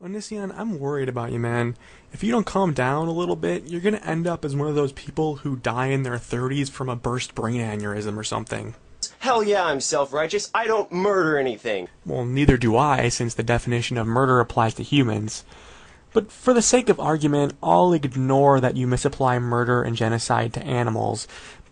Onison, I'm worried about you, man. If you don't calm down a little bit, you're gonna end up as one of those people who die in their 30s from a burst brain aneurysm or something. Hell yeah, I'm self-righteous. I don't murder anything. Well, neither do I, since the definition of murder applies to humans. But for the sake of argument, I'll ignore that you misapply murder and genocide to animals,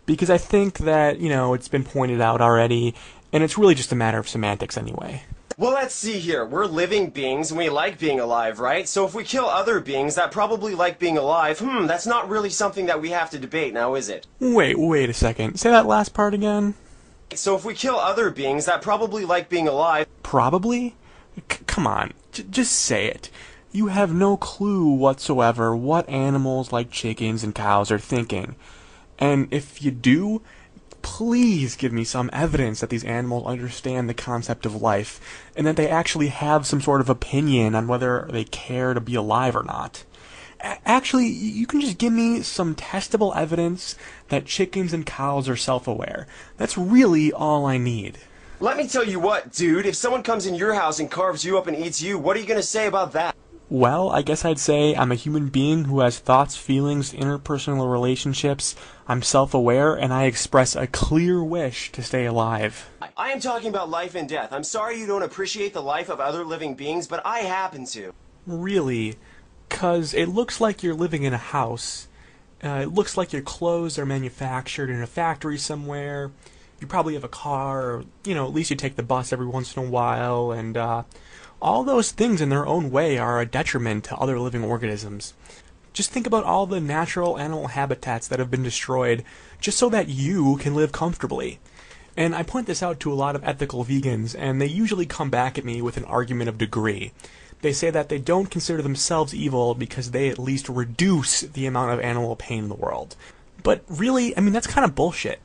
because I think that, it's been pointed out already, and it's really just a matter of semantics anyway. Well, let's see here. We're living beings and we like being alive, right? So if we kill other beings that probably like being alive, that's not really something that we have to debate now, is it? Wait a second. Say that last part again. So if we kill other beings that probably like being alive... Probably? Come on. Just say it. You have no clue whatsoever what animals like chickens and cows are thinking. And if you do, please give me some evidence that these animals understand the concept of life, and that they actually have some sort of opinion on whether they care to be alive or not. Actually, you can just give me some testable evidence that chickens and cows are self-aware. That's really all I need. Let me tell you what, dude. If someone comes in your house and carves you up and eats you, what are you gonna say about that? Well, I guess I'd say I'm a human being who has thoughts, feelings, interpersonal relationships. I'm self-aware, and I express a clear wish to stay alive. I am talking about life and death. I'm sorry you don't appreciate the life of other living beings, but I happen to. Really? 'Cause it looks like you're living in a house. It looks like your clothes are manufactured in a factory somewhere. You probably have a car, or, at least you take the bus every once in a while, and, all those things in their own way are a detriment to other living organisms. Just think about all the natural animal habitats that have been destroyed just so that you can live comfortably. And I point this out to a lot of ethical vegans, and they usually come back at me with an argument of degree. They say that they don't consider themselves evil because they at least reduce the amount of animal pain in the world. But really, that's kind of bullshit.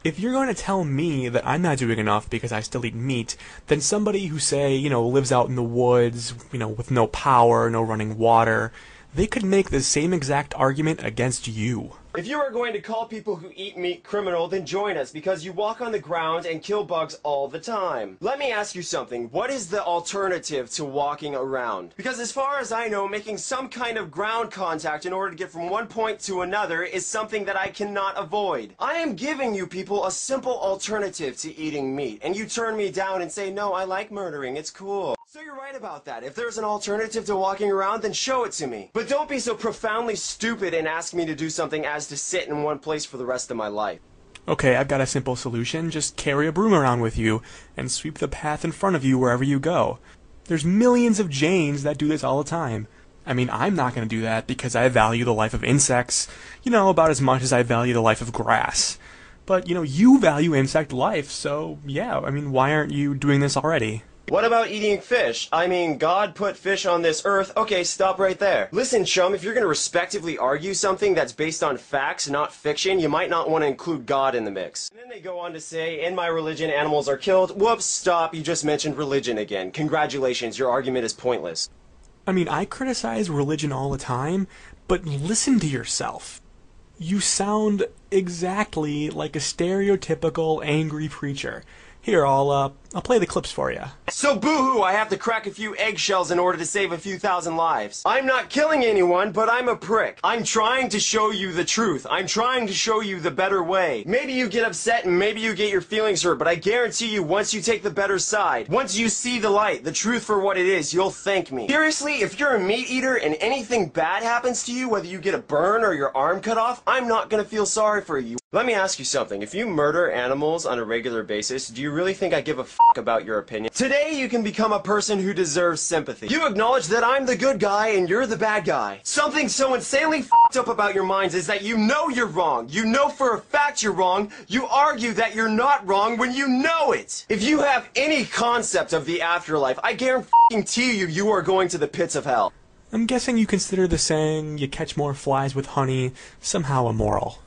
If you're going to tell me that I'm not doing enough because I still eat meat, then somebody who, say, lives out in the woods, with no power, no running water, they could make the same exact argument against you. If you are going to call people who eat meat criminal, then join us, because you walk on the ground and kill bugs all the time. Let me ask you something. What is the alternative to walking around? Because as far as I know, making some kind of ground contact in order to get from one point to another is something that I cannot avoid. I am giving you people a simple alternative to eating meat, and you turn me down and say, no, I like murdering, it's cool. So you're right about that. If there's an alternative to walking around, then show it to me. But don't be so profoundly stupid and ask me to do something as to sit in one place for the rest of my life. Okay, I've got a simple solution. Just carry a broom around with you and sweep the path in front of you wherever you go. There's millions of Janes that do this all the time. I'm not going to do that because I value the life of insects, about as much as I value the life of grass. But, you value insect life, so yeah, why aren't you doing this already? What about eating fish? God put fish on this earth. Okay, stop right there. Listen, chum, if you're going to respectively argue something that's based on facts, not fiction, you might not want to include God in the mix. And then they go on to say, in my religion, animals are killed. Whoops, stop, you just mentioned religion again. Congratulations, your argument is pointless. I criticize religion all the time, but listen to yourself. You sound exactly like a stereotypical angry preacher. Here, I'll play the clips for you. So boo-hoo, I have to crack a few eggshells in order to save a few thousand lives. I'm not killing anyone, but I'm a prick. I'm trying to show you the truth. I'm trying to show you the better way. Maybe you get upset and maybe you get your feelings hurt, but I guarantee you once you take the better side, once you see the light, the truth for what it is, you'll thank me. Seriously, if you're a meat eater and anything bad happens to you, whether you get a burn or your arm cut off, I'm not gonna feel sorry for you. Let me ask you something. If you murder animals on a regular basis, do you really think I give a f*** about your opinion? Today you can become a person who deserves sympathy. You acknowledge that I'm the good guy and you're the bad guy. Something so insanely f***ed up about your minds is that you know you're wrong. You know for a fact you're wrong. You argue that you're not wrong when you know it. If you have any concept of the afterlife, I guarantee you are going to the pits of hell. I'm guessing you consider the saying, you catch more flies with honey, somehow immoral.